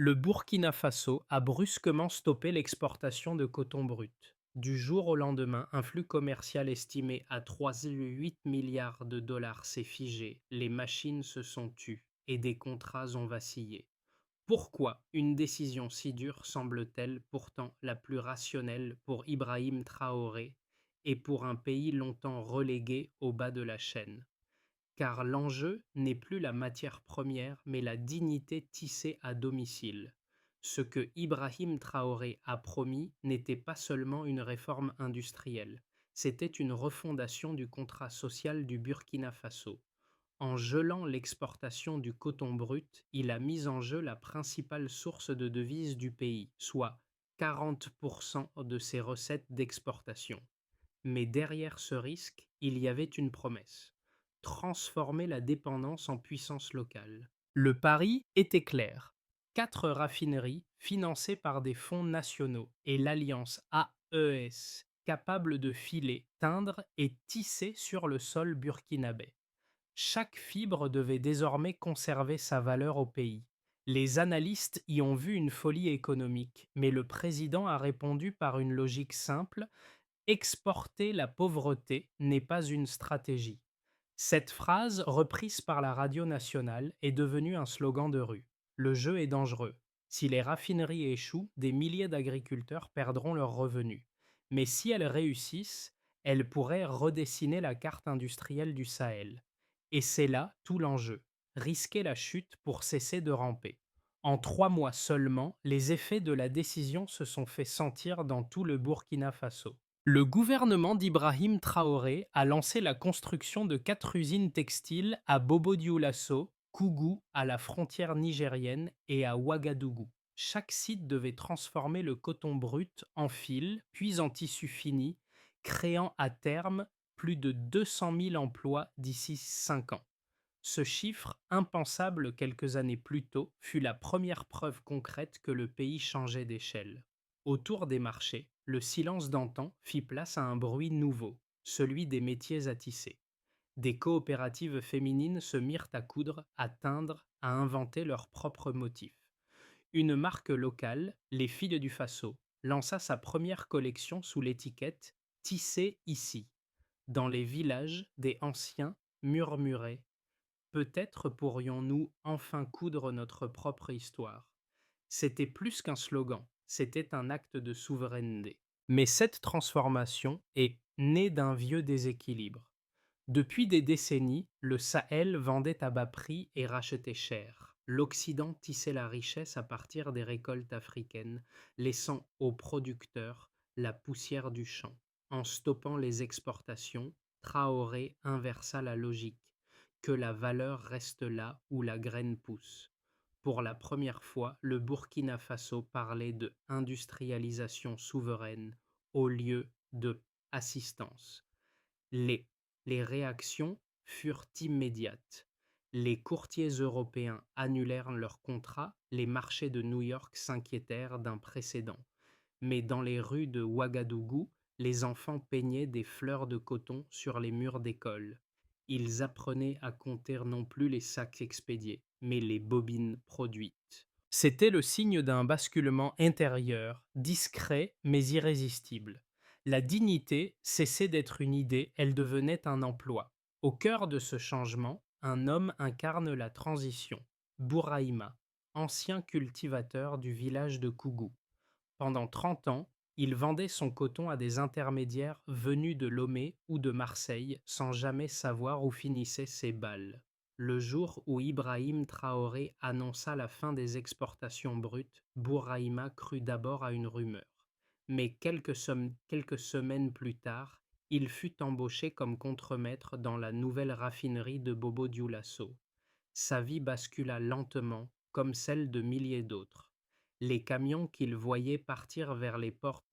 Le Burkina Faso a brusquement stoppé l'exportation de coton brut. Du jour au lendemain, un flux commercial estimé à 3,8 milliards de dollars s'est figé, les machines se sont tues et des contrats ont vacillé. Pourquoi une décision si dure semble-t-elle pourtant la plus rationnelle pour Ibrahim Traoré et pour un pays longtemps relégué au bas de la chaîne? Car l'enjeu n'est plus la matière première, mais la dignité tissée à domicile. Ce que Ibrahim Traoré a promis n'était pas seulement une réforme industrielle, c'était une refondation du contrat social du Burkina Faso. En gelant l'exportation du coton brut, il a mis en jeu la principale source de devises du pays, soit 40% de ses recettes d'exportation. Mais derrière ce risque, il y avait une promesse: transformer la dépendance en puissance locale. Le pari était clair: 4 raffineries financées par des fonds nationaux et l'alliance AES capable de filer, teindre et tisser sur le sol burkinabé. Chaque fibre devait désormais conserver sa valeur au pays. Les analystes y ont vu une folie économique, mais le président a répondu par une logique simple: exporter la pauvreté n'est pas une stratégie. Cette phrase, reprise par la radio nationale, est devenue un slogan de rue. Le jeu est dangereux. Si les raffineries échouent, des milliers d'agriculteurs perdront leurs revenus. Mais si elles réussissent, elles pourraient redessiner la carte industrielle du Sahel. Et c'est là tout l'enjeu: risquer la chute pour cesser de ramper. En 3 mois seulement, les effets de la décision se sont fait sentir dans tout le Burkina Faso. Le gouvernement d'Ibrahim Traoré a lancé la construction de 4 usines textiles à Bobo-Dioulasso, Kougou à la frontière nigérienne et à Ouagadougou. Chaque site devait transformer le coton brut en fil, puis en tissu fini, créant à terme plus de 200 000 emplois d'ici 5 ans. Ce chiffre, impensable quelques années plus tôt, fut la première preuve concrète que le pays changeait d'échelle. Autour des marchés, le silence d'antan fit place à un bruit nouveau, celui des métiers à tisser. Des coopératives féminines se mirent à coudre, à teindre, à inventer leurs propres motifs. Une marque locale, les Filles du Faso, lança sa première collection sous l'étiquette Tissé ici. Dans les villages, des anciens murmuraient: peut-être pourrions-nous enfin coudre notre propre histoire. C'était plus qu'un slogan, c'était un acte de souveraineté. Mais cette transformation est née d'un vieux déséquilibre. Depuis des décennies, le Sahel vendait à bas prix et rachetait cher. L'Occident tissait la richesse à partir des récoltes africaines, laissant aux producteurs la poussière du champ. En stoppant les exportations, Traoré inversa la logique: que la valeur reste là où la graine pousse. Pour la première fois, le Burkina Faso parlait de industrialisation souveraine au lieu de assistance. Les, les réactions furent immédiates. Les courtiers européens annulèrent leurs contrats, les marchés de New York s'inquiétèrent d'un précédent. Mais dans les rues de Ouagadougou, les enfants peignaient des fleurs de coton sur les murs d'école. Ils apprenaient à compter non plus les sacs expédiés, mais les bobines produites. C'était le signe d'un basculement intérieur, discret mais irrésistible. La dignité cessait d'être une idée, elle devenait un emploi. Au cœur de ce changement, un homme incarne la transition: Bouraïma, ancien cultivateur du village de Kougou. Pendant 30 ans, il vendait son coton à des intermédiaires venus de Lomé ou de Marseille sans jamais savoir où finissaient ses balles. Le jour où Ibrahim Traoré annonça la fin des exportations brutes, Bouraïma crut d'abord à une rumeur. Mais quelques semaines plus tard, il fut embauché comme contremaître dans la nouvelle raffinerie de Bobo Dioulasso. Sa vie bascula lentement, comme celle de milliers d'autres. Les camions qu'il voyait partir vers les ports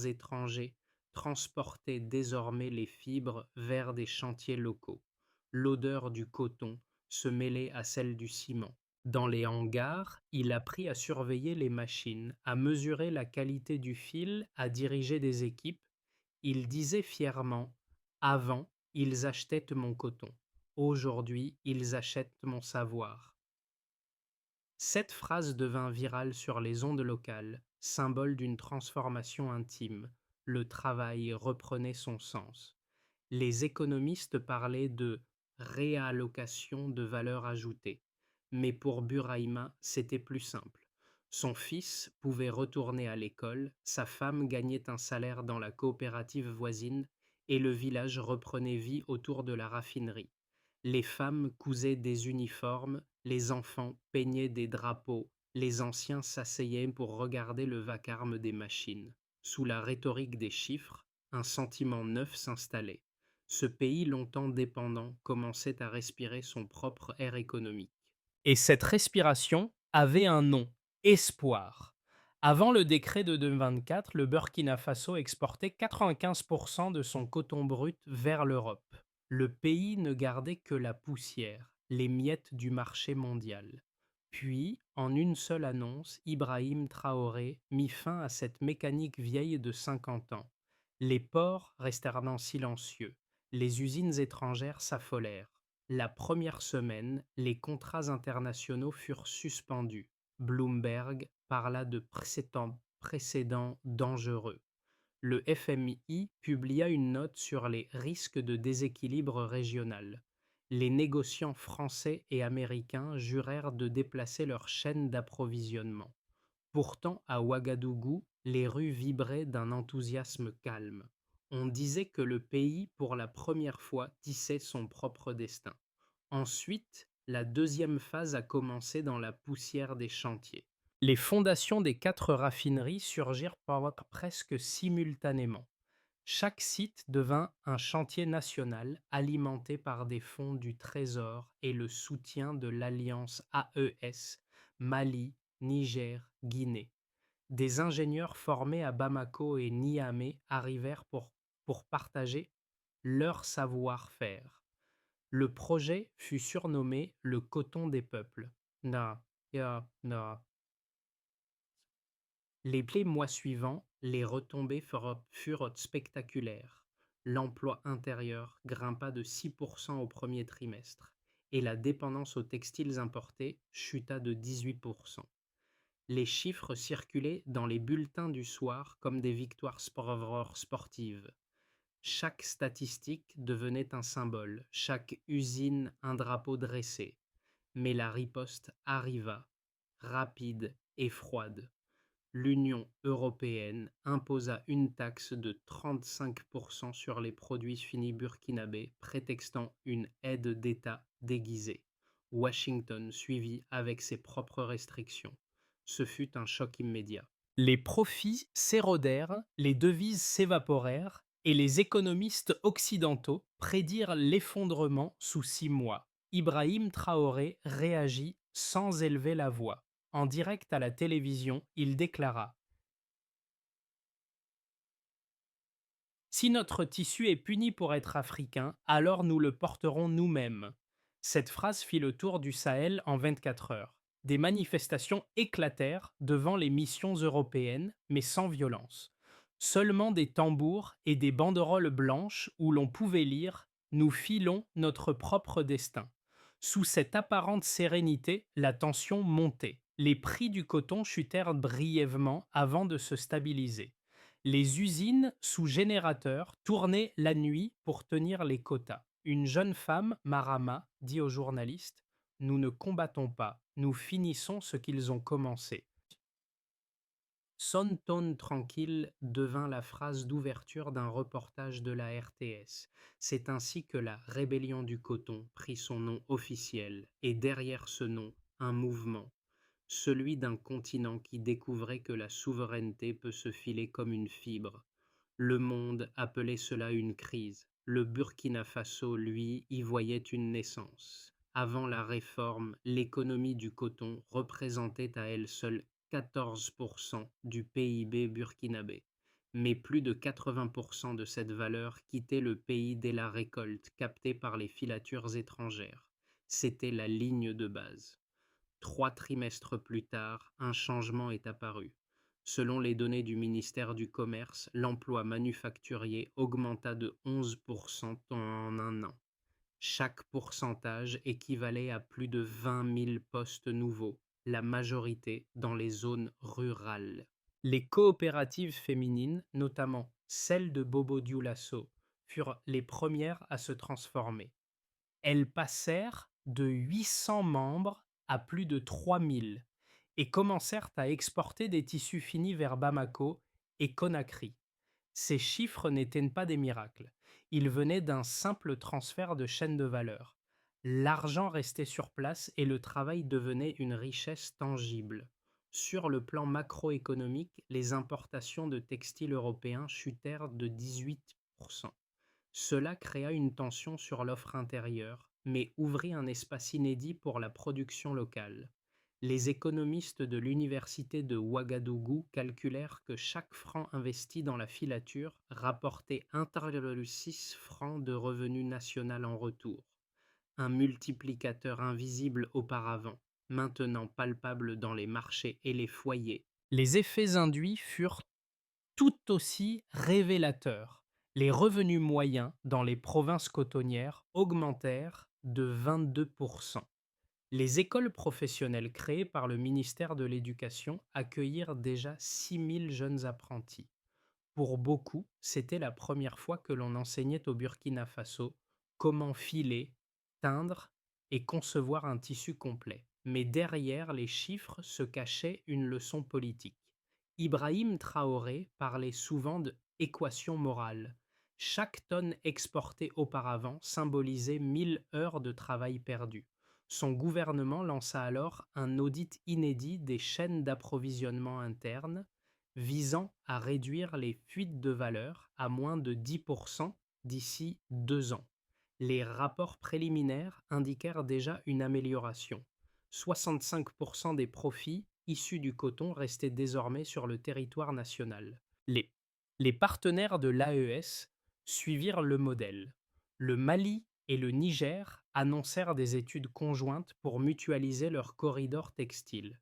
étrangers transportaient désormais les fibres vers des chantiers locaux. L'odeur du coton se mêlait à celle du ciment. Dans les hangars, il apprit à surveiller les machines, à mesurer la qualité du fil, à diriger des équipes. Il disait fièrement: avant, ils achetaient mon coton. Aujourd'hui, ils achètent mon savoir. Cette phrase devint virale sur les ondes locales, symbole d'une transformation intime. Le travail reprenait son sens. Les économistes parlaient de réallocation de valeur ajoutée. Mais pour Buraima, c'était plus simple. Son fils pouvait retourner à l'école, sa femme gagnait un salaire dans la coopérative voisine et le village reprenait vie autour de la raffinerie. Les femmes cousaient des uniformes, les enfants peignaient des drapeaux, les anciens s'asseyaient pour regarder le vacarme des machines. Sous la rhétorique des chiffres, un sentiment neuf s'installait. Ce pays longtemps dépendant commençait à respirer son propre air économique. Et cette respiration avait un nom, espoir. Avant le décret de 2024, le Burkina Faso exportait 95% de son coton brut vers l'Europe. Le pays ne gardait que la poussière, les miettes du marché mondial. Puis, en une seule annonce, Ibrahim Traoré mit fin à cette mécanique vieille de 50 ans. Les ports restèrent silencieux, les usines étrangères s'affolèrent. La première semaine, les contrats internationaux furent suspendus. Bloomberg parla de précédents dangereux. Le FMI publia une note sur les risques de déséquilibre régional. Les négociants français et américains jurèrent de déplacer leurs chaînes d'approvisionnement. Pourtant, à Ouagadougou, les rues vibraient d'un enthousiasme calme. On disait que le pays, pour la première fois, tissait son propre destin. Ensuite, la deuxième phase a commencé dans la poussière des chantiers. Les fondations des 4 raffineries surgirent presque simultanément. Chaque site devint un chantier national alimenté par des fonds du Trésor et le soutien de l'alliance AES, Mali, Niger, Guinée. Des ingénieurs formés à Bamako et Niamey arrivèrent pour partager leur savoir-faire. Le projet fut surnommé le coton des peuples. Na. Les mois suivants, les retombées furent spectaculaires. L'emploi intérieur grimpa de 6% au premier trimestre et la dépendance aux textiles importés chuta de 18%. Les chiffres circulaient dans les bulletins du soir comme des victoires sportives. Chaque statistique devenait un symbole, chaque usine un drapeau dressé. Mais la riposte arriva, rapide et froide. L'Union européenne imposa une taxe de 35% sur les produits finis burkinabés, prétextant une aide d'État déguisée. Washington suivit avec ses propres restrictions. Ce fut un choc immédiat. Les profits s'érodèrent, les devises s'évaporèrent, et les économistes occidentaux prédirent l'effondrement sous 6 mois. Ibrahim Traoré réagit sans élever la voix. En direct à la télévision, il déclara: Si notre tissu est puni pour être africain, alors nous le porterons nous-mêmes. Cette phrase fit le tour du Sahel en 24 heures. Des manifestations éclatèrent devant les missions européennes, mais sans violence. Seulement des tambours et des banderoles blanches où l'on pouvait lire Nous filons notre propre destin. Sous cette apparente sérénité, la tension montait. Les prix du coton chutèrent brièvement avant de se stabiliser. Les usines sous générateur tournaient la nuit pour tenir les quotas. Une jeune femme, Marama, dit aux journalistes: Nous ne combattons pas, nous finissons ce qu'ils ont commencé. Son ton tranquille devint la phrase d'ouverture d'un reportage de la RTS. C'est ainsi que la rébellion du coton prit son nom officiel, et derrière ce nom, un mouvement, celui d'un continent qui découvrait que la souveraineté peut se filer comme une fibre. Le monde appelait cela une crise. Le Burkina Faso, lui, y voyait une naissance. Avant la réforme, l'économie du coton représentait à elle seule 14% du PIB burkinabé. Mais plus de 80% de cette valeur quittait le pays dès la récolte captée par les filatures étrangères. C'était la ligne de base. 3 trimestres plus tard, un changement est apparu. Selon les données du ministère du Commerce, l'emploi manufacturier augmenta de 11% en un an. Chaque pourcentage équivalait à plus de 20 000 postes nouveaux. la majorité dans les zones rurales. Les coopératives féminines, notamment celle de Bobo Dioulasso, furent les premières à se transformer. Elles passèrent de 800 membres à plus de 3000 et commencèrent à exporter des tissus finis vers Bamako et Conakry. Ces chiffres n'étaient pas des miracles. Ils venaient d'un simple transfert de chaîne de valeur. L'argent restait sur place et le travail devenait une richesse tangible. Sur le plan macroéconomique, les importations de textiles européens chutèrent de 18%. Cela créa une tension sur l'offre intérieure, mais ouvrit un espace inédit pour la production locale. Les économistes de l'université de Ouagadougou calculèrent que chaque franc investi dans la filature rapportait 1,6 francs de revenu national en retour, un multiplicateur invisible auparavant, maintenant palpable dans les marchés et les foyers. Les effets induits furent tout aussi révélateur. Les revenus moyens dans les provinces cotonnières augmentèrent de 22%. Les écoles professionnelles créées par le ministère de l'Éducation accueillirent déjà 6000 jeunes apprentis. Pour beaucoup, c'était la première fois que l'on enseignait au Burkina Faso comment filer, teindre et concevoir un tissu complet. Mais derrière les chiffres se cachait une leçon politique. Ibrahim Traoré parlait souvent de équation morale. Chaque tonne exportée auparavant symbolisait 1000 heures de travail perdues. Son gouvernement lança alors un audit inédit des chaînes d'approvisionnement internes, visant à réduire les fuites de valeur à moins de 10% d'ici 2 ans. Les rapports préliminaires indiquèrent déjà une amélioration. 65% des profits issus du coton restaient désormais sur le territoire national. Les partenaires de l'AES suivirent le modèle. Le Mali et le Niger annoncèrent des études conjointes pour mutualiser leurs corridors textiles.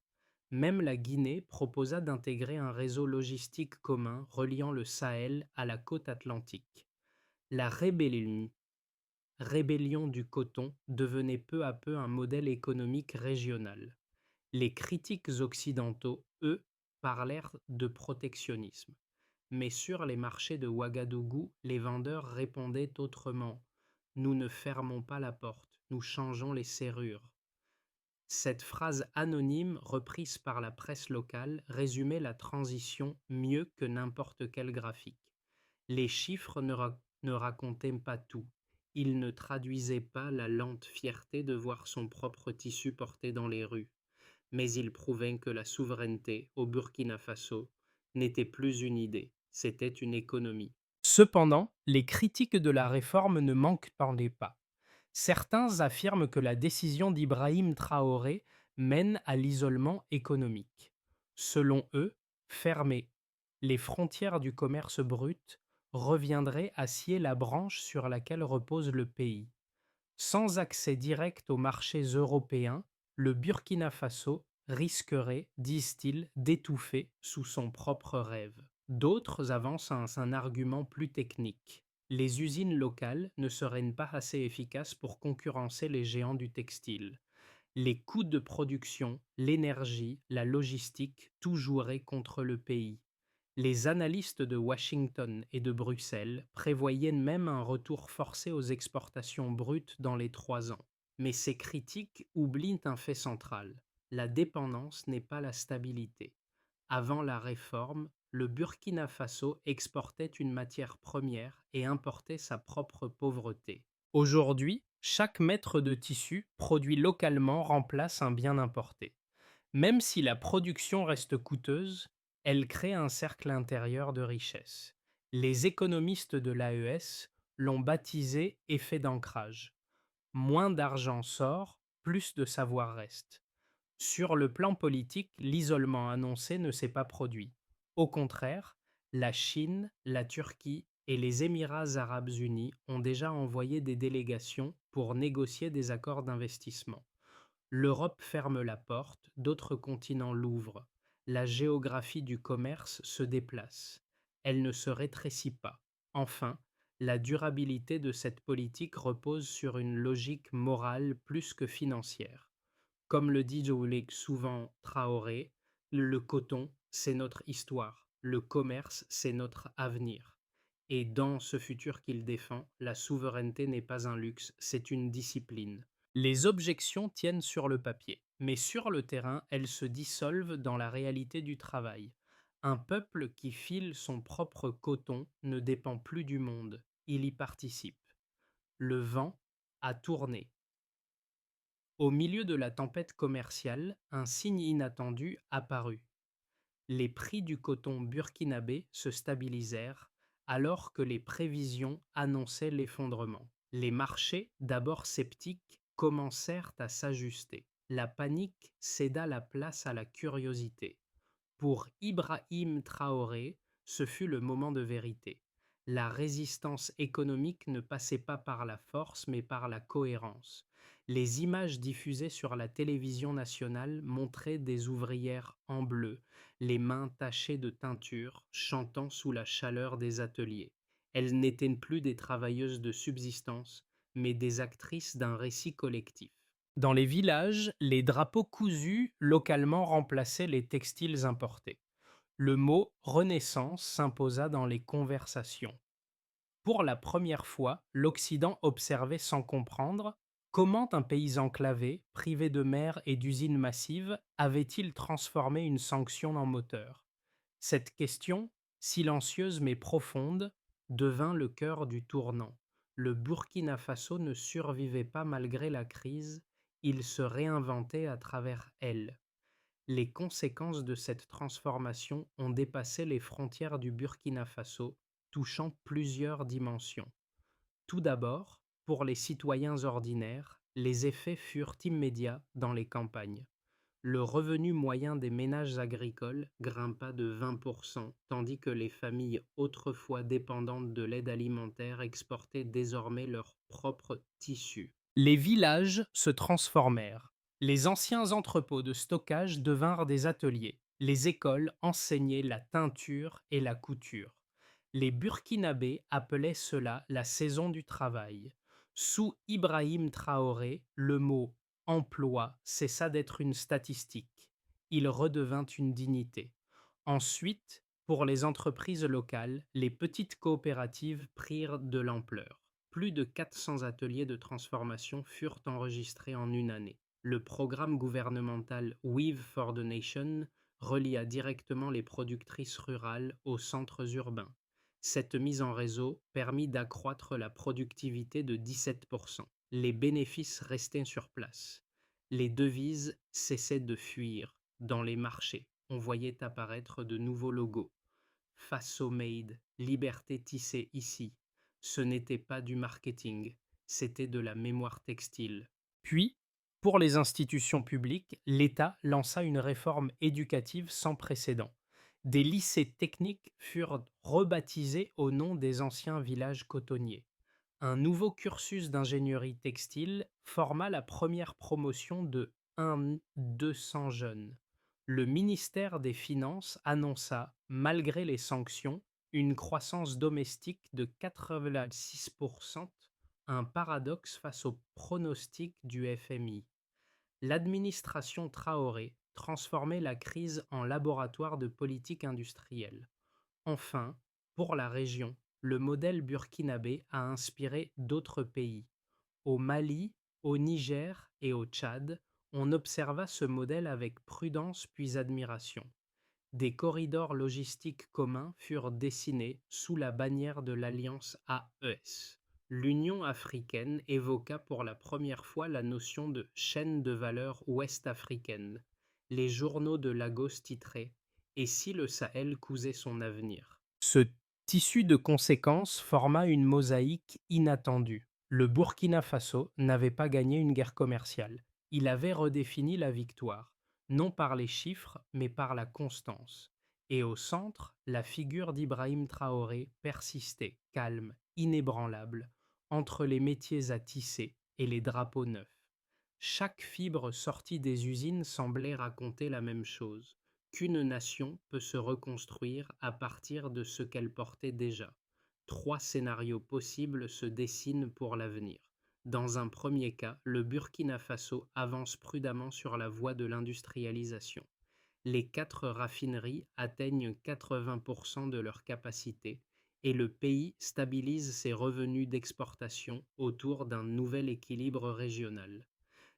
Même la Guinée proposa d'intégrer un réseau logistique commun reliant le Sahel à la côte atlantique. La rébellion du coton devenait peu à peu un modèle économique régional. Les critiques occidentaux, eux, parlèrent de protectionnisme. Mais sur les marchés de Ouagadougou, les vendeurs répondaient autrement. Nous ne fermons pas la porte, nous changeons les serrures. Cette phrase anonyme, reprise par la presse locale, résumait la transition mieux que n'importe quel graphique. Les chiffres ne racontaient pas tout. Ils ne traduisaient pas la lente fierté de voir son propre tissu porté dans les rues. Mais ils prouvaient que la souveraineté, au Burkina Faso, n'était plus une idée, c'était une économie. Cependant, les critiques de la réforme ne manquent pas. Certains affirment que la décision d'Ibrahim Traoré mène à l'isolement économique. Selon eux, fermer les frontières du commerce brut reviendrait à scier la branche sur laquelle repose le pays. Sans accès direct aux marchés européens, le Burkina Faso risquerait, disent-ils, d'étouffer sous son propre rêve. D'autres avancent un argument plus technique. Les usines locales ne seraient pas assez efficaces pour concurrencer les géants du textile. Les coûts de production, l'énergie, la logistique, tout jouerait contre le pays. Les analystes de Washington et de Bruxelles prévoyaient même un retour forcé aux exportations brutes dans les 3 ans. Mais ces critiques oublient un fait central. La dépendance n'est pas la stabilité. Avant la réforme, le Burkina Faso exportait une matière première et importait sa propre pauvreté. Aujourd'hui, chaque mètre de tissu produit localement remplace un bien importé. Même si la production reste coûteuse, elle crée un cercle intérieur de richesse. Les économistes de l'AES l'ont baptisé effet d'ancrage. Moins d'argent sort, plus de savoir reste. Sur le plan politique, l'isolement annoncé ne s'est pas produit. Au contraire, la Chine, la Turquie et les Émirats arabes unis ont déjà envoyé des délégations pour négocier des accords d'investissement. L'Europe ferme la porte, d'autres continents l'ouvrent. La géographie du commerce se déplace. Elle ne se rétrécit pas. Enfin, la durabilité de cette politique repose sur une logique morale plus que financière. Comme le dit Oleg souvent Traoré, le coton, c'est notre histoire, le commerce, c'est notre avenir. Et dans ce futur qu'il défend, la souveraineté n'est pas un luxe, c'est une discipline. Les objections tiennent sur le papier, mais sur le terrain, elles se dissolvent dans la réalité du travail. Un peuple qui file son propre coton ne dépend plus du monde, il y participe. Le vent a tourné. Au milieu de la tempête commerciale, un signe inattendu apparut. Les prix du coton burkinabé se stabilisèrent alors que les prévisions annonçaient l'effondrement. Les marchés, d'abord sceptiques, commencèrent à s'ajuster. La panique céda la place à la curiosité. Pour Ibrahim Traoré, ce fut le moment de vérité. La résistance économique ne passait pas par la force, mais par la cohérence. Les images diffusées sur la télévision nationale montraient des ouvrières en bleu, les mains tachées de teinture, chantant sous la chaleur des ateliers. Elles n'étaient plus des travailleuses de subsistance, mais des actrices d'un récit collectif. Dans les villages, les drapeaux cousus localement remplaçaient les textiles importés. Le mot Renaissance s'imposa dans les conversations. Pour la première fois, l'Occident observait sans comprendre comment un pays enclavé, privé de mer et d'usines massives, avait-il transformé une sanction en moteur. Cette question, silencieuse mais profonde, devint le cœur du tournant. Le Burkina Faso ne survivait pas malgré la crise, il se réinventait à travers elle. Les conséquences de cette transformation ont dépassé les frontières du Burkina Faso, touchant plusieurs dimensions. Tout d'abord, pour les citoyens ordinaires, les effets furent immédiats dans les campagnes. Le revenu moyen des ménages agricoles grimpa de 20%, tandis que les familles autrefois dépendantes de l'aide alimentaire exportaient désormais leurs propres tissus. Les villages se transformèrent. Les anciens entrepôts de stockage devinrent des ateliers. Les écoles enseignaient la teinture et la couture. Les Burkinabés appelaient cela la saison du travail. Sous Ibrahim Traoré, le mot emploi cessa d'être une statistique. Il redevint une dignité. Ensuite, pour les entreprises locales, les petites coopératives prirent de l'ampleur. Plus de 400 ateliers de transformation furent enregistrés en une année. Le programme gouvernemental Weave for the Nation relia directement les productrices rurales aux centres urbains. Cette mise en réseau permit d'accroître la productivité de 17%. Les bénéfices restaient sur place. Les devises cessaient de fuir. Dans les marchés, on voyait apparaître de nouveaux logos. Faso Made, Liberté tissée ici. Ce n'était pas du marketing, c'était de la mémoire textile. Puis, pour les institutions publiques, l'État lança une réforme éducative sans précédent. Des lycées techniques furent rebaptisés au nom des anciens villages cotonniers. Un nouveau cursus d'ingénierie textile forma la première promotion de 200 jeunes. Le ministère des Finances annonça, malgré les sanctions, une croissance domestique de 4,6%, un paradoxe face aux pronostics du FMI. L'administration Traoré transformait la crise en laboratoire de politique industrielle. Enfin, pour la région, le modèle burkinabé a inspiré d'autres pays. Au Mali, au Niger et au Tchad, on observa ce modèle avec prudence puis admiration. Des corridors logistiques communs furent dessinés sous la bannière de l'alliance AES. L'Union africaine évoqua pour la première fois la notion de chaîne de valeur ouest-africaine. Les journaux de Lagos titraient « Et si le Sahel cousait son avenir ?» Ce tissu de conséquences forma une mosaïque inattendue. Le Burkina Faso n'avait pas gagné une guerre commerciale. Il avait redéfini la victoire non par les chiffres, mais par la constance. Et au centre, la figure d'Ibrahim Traoré persistait, calme, inébranlable, entre les métiers à tisser et les drapeaux neufs. Chaque fibre sortie des usines semblait raconter la même chose, qu'une nation peut se reconstruire à partir de ce qu'elle portait déjà. Trois scénarios possibles se dessinent pour l'avenir. Dans un premier cas, le Burkina Faso avance prudemment sur la voie de l'industrialisation. Les 4 raffineries atteignent 80% de leur capacité et le pays stabilise ses revenus d'exportation autour d'un nouvel équilibre régional.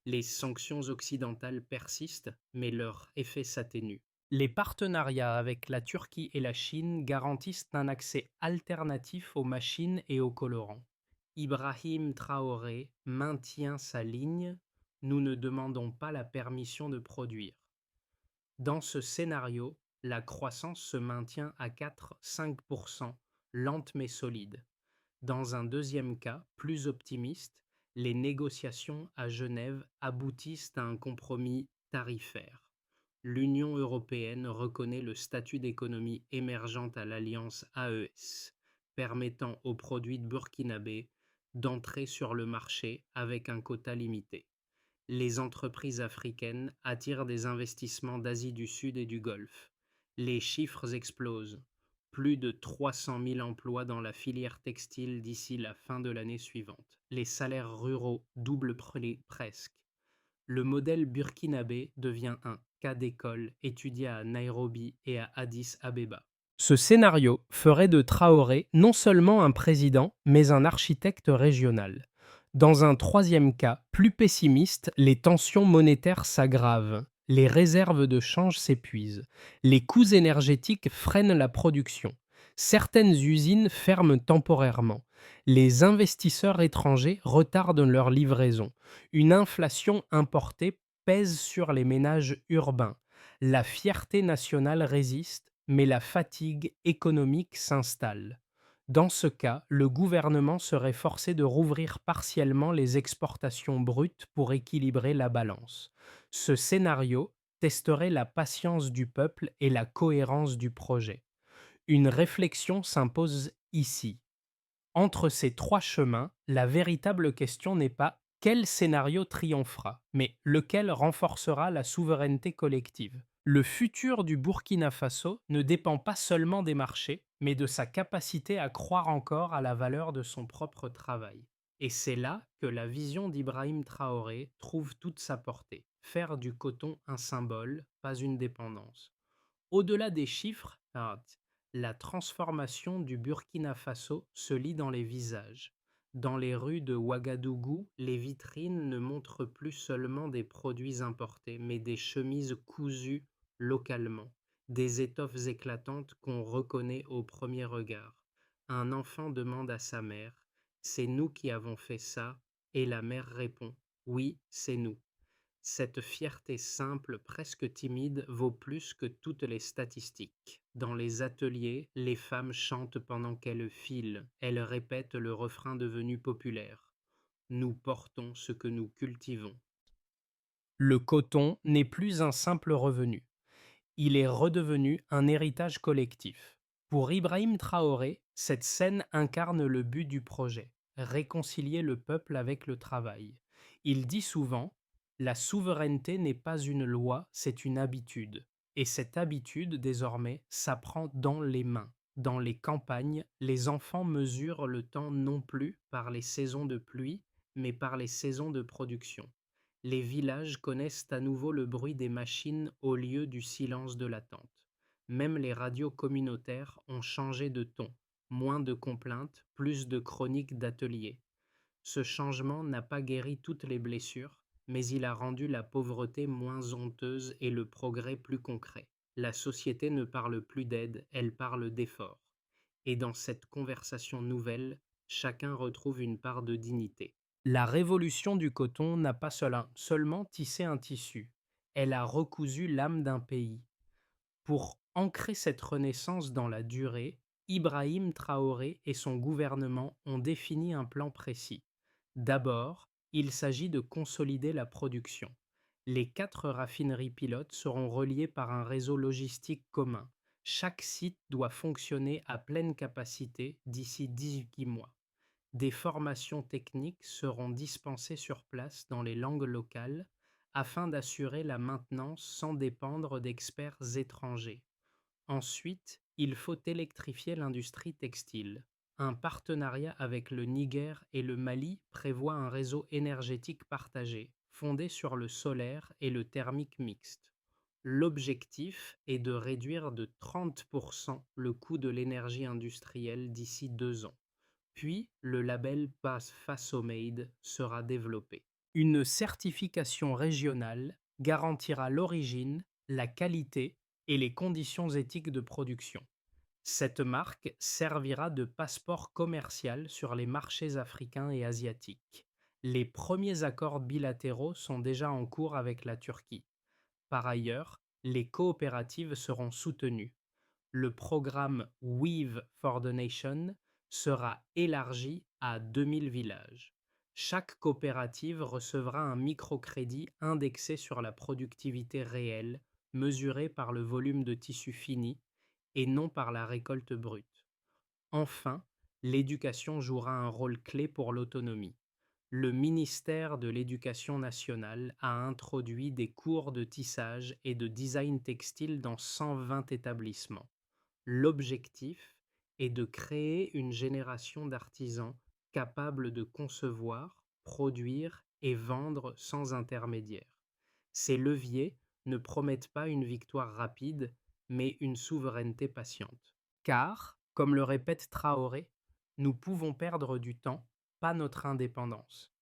Les sanctions occidentales persistent, mais leur effet s'atténue. Les partenariats avec la Turquie et la Chine garantissent un accès alternatif aux machines et aux colorants. Ibrahim Traoré maintient sa ligne: nous ne demandons pas la permission de produire. Dans ce scénario, la croissance se maintient à 4-5%, lente mais solide. Dans un deuxième cas, plus optimiste, les négociations à Genève aboutissent à un compromis tarifaire. L'Union européenne reconnaît le statut d'économie émergente à l'alliance AES, permettant aux produits burkinabés d'entrer sur le marché avec un quota limité. Les entreprises africaines attirent des investissements d'Asie du Sud et du Golfe. Les chiffres explosent. Plus de 300 000 emplois dans la filière textile d'ici la fin de l'année suivante. Les salaires ruraux doublent presque. Le modèle burkinabé devient un cas d'école étudié à Nairobi et à Addis Abeba. Ce scénario ferait de Traoré non seulement un président, mais un architecte régional. Dans un troisième cas, plus pessimiste, les tensions monétaires s'aggravent, les réserves de change s'épuisent, les coûts énergétiques freinent la production, certaines usines ferment temporairement, les investisseurs étrangers retardent leur livraison, une inflation importée pèse sur les ménages urbains, la fierté nationale résiste, mais la fatigue économique s'installe. Dans ce cas, le gouvernement serait forcé de rouvrir partiellement les exportations brutes pour équilibrer la balance. Ce scénario testerait la patience du peuple et la cohérence du projet. Une réflexion s'impose ici. Entre ces trois chemins, la véritable question n'est pas quel scénario triomphera, mais lequel renforcera la souveraineté collective. Le futur du Burkina Faso ne dépend pas seulement des marchés, mais de sa capacité à croire encore à la valeur de son propre travail. Et c'est là que la vision d'Ibrahim Traoré trouve toute sa portée. Faire du coton un symbole, pas une dépendance. Au-delà des chiffres, la transformation du Burkina Faso se lit dans les visages. Dans les rues de Ouagadougou, les vitrines ne montrent plus seulement des produits importés, mais des chemises cousues localement, des étoffes éclatantes qu'on reconnaît au premier regard. Un enfant demande à sa mère: c'est nous qui avons fait ça? Et la mère répond: oui, c'est nous. Cette fierté simple, presque timide, vaut plus que toutes les statistiques. Dans les ateliers, les femmes chantent pendant qu'elles filent. Elles répètent le refrain devenu populaire: nous portons ce que nous cultivons. Le coton n'est plus un simple revenu. Il est redevenu un héritage collectif. Pour Ibrahim Traoré, cette scène incarne le but du projet: réconcilier le peuple avec le travail. Il dit souvent: la souveraineté n'est pas une loi, c'est une habitude. Et cette habitude, désormais, s'apprend dans les mains. Dans les campagnes, les enfants mesurent le temps non plus par les saisons de pluie, mais par les saisons de production. Les villages connaissent à nouveau le bruit des machines au lieu du silence de l'attente. Même les radios communautaires ont changé de ton. Moins de complaintes, plus de chroniques d'ateliers. Ce changement n'a pas guéri toutes les blessures, mais il a rendu la pauvreté moins honteuse et le progrès plus concret. La société ne parle plus d'aide, elle parle d'effort. Et dans cette conversation nouvelle, chacun retrouve une part de dignité. La révolution du coton n'a pas seulement tissé un tissu, elle a recousu l'âme d'un pays. Pour ancrer cette renaissance dans la durée, Ibrahim Traoré et son gouvernement ont défini un plan précis. D'abord, il s'agit de consolider la production. Les 4 raffineries pilotes seront reliées par un réseau logistique commun. Chaque site doit fonctionner à pleine capacité d'ici 18 mois. Des formations techniques seront dispensées sur place dans les langues locales afin d'assurer la maintenance sans dépendre d'experts étrangers. Ensuite, il faut électrifier l'industrie textile. Un partenariat avec le Niger et le Mali prévoit un réseau énergétique partagé, fondé sur le solaire et le thermique mixte. L'objectif est de réduire de 30% le coût de l'énergie industrielle d'ici 2 ans. Puis, le label Pass Fasomade sera développé. Une certification régionale garantira l'origine, la qualité et les conditions éthiques de production. Cette marque servira de passeport commercial sur les marchés africains et asiatiques. Les premiers accords bilatéraux sont déjà en cours avec la Turquie. Par ailleurs, les coopératives seront soutenues. Le programme Weave for the Nation sera élargi à 2000 villages. Chaque coopérative recevra un microcrédit indexé sur la productivité réelle, mesuré par le volume de tissu fini et non par la récolte brute. Enfin, l'éducation jouera un rôle clé pour l'autonomie. Le ministère de l'Éducation nationale a introduit des cours de tissage et de design textile dans 120 établissements. L'objectif est de créer une génération d'artisans capables de concevoir, produire et vendre sans intermédiaire. Ces leviers ne promettent pas une victoire rapide, mais une souveraineté patiente. Car, comme le répète Traoré, nous pouvons perdre du temps, pas notre indépendance.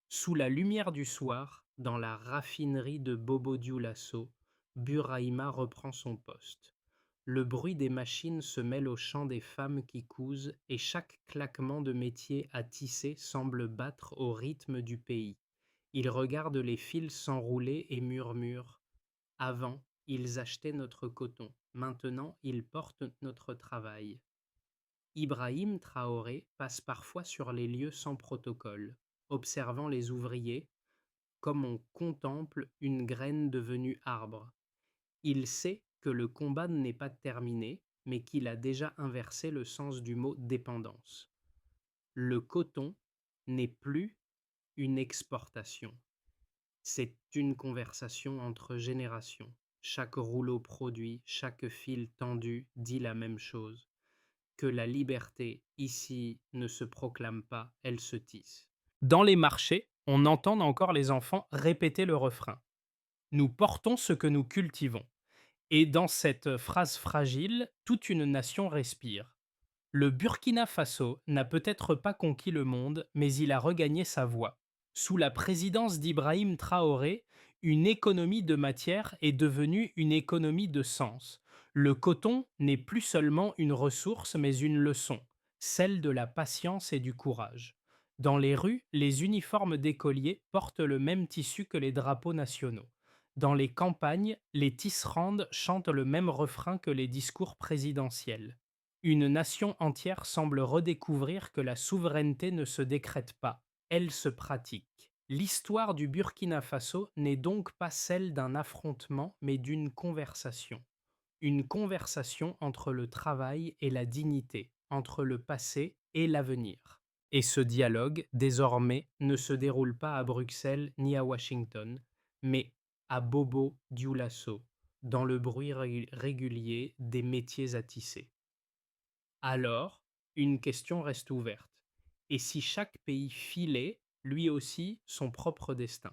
Sous la lumière du soir, dans la raffinerie de Bobo-Dioulasso, Burahima reprend son poste. Le bruit des machines se mêle au chant des femmes qui cousent et chaque claquement de métier à tisser semble battre au rythme du pays. Il regarde les fils s'enrouler et murmure: Avant, ils achetaient notre coton, maintenant ils portent notre travail. Ibrahim Traoré passe parfois sur les lieux sans protocole, observant les ouvriers comme on contemple une graine devenue arbre. Il sait que le combat n'est pas terminé, mais qu'il a déjà inversé le sens du mot dépendance. Le coton n'est plus une exportation, c'est une conversation entre générations. Chaque rouleau produit, chaque fil tendu dit la même chose: que la liberté, ici, ne se proclame pas, elle se tisse. Dans les marchés, on entend encore les enfants répéter le refrain: Nous portons ce que nous cultivons. Et dans cette phrase fragile, toute une nation respire. Le Burkina Faso n'a peut-être pas conquis le monde, mais il a regagné sa voix. Sous la présidence d'Ibrahim Traoré, une économie de matière est devenue une économie de sens. Le coton n'est plus seulement une ressource, mais une leçon, celle de la patience et du courage. Dans les rues, les uniformes d'écoliers portent le même tissu que les drapeaux nationaux. Dans les campagnes, les tisserandes chantent le même refrain que les discours présidentiels. Une nation entière semble redécouvrir que la souveraineté ne se décrète pas, elle se pratique. L'histoire du Burkina Faso n'est donc pas celle d'un affrontement, mais d'une conversation. Une conversation entre le travail et la dignité, entre le passé et l'avenir. Et ce dialogue, désormais, ne se déroule pas à Bruxelles ni à Washington, mais à Bobo Dioulasso, dans le bruit régulier des métiers à tisser. Alors, une question reste ouverte. Et si chaque pays filait, lui aussi, son propre destin?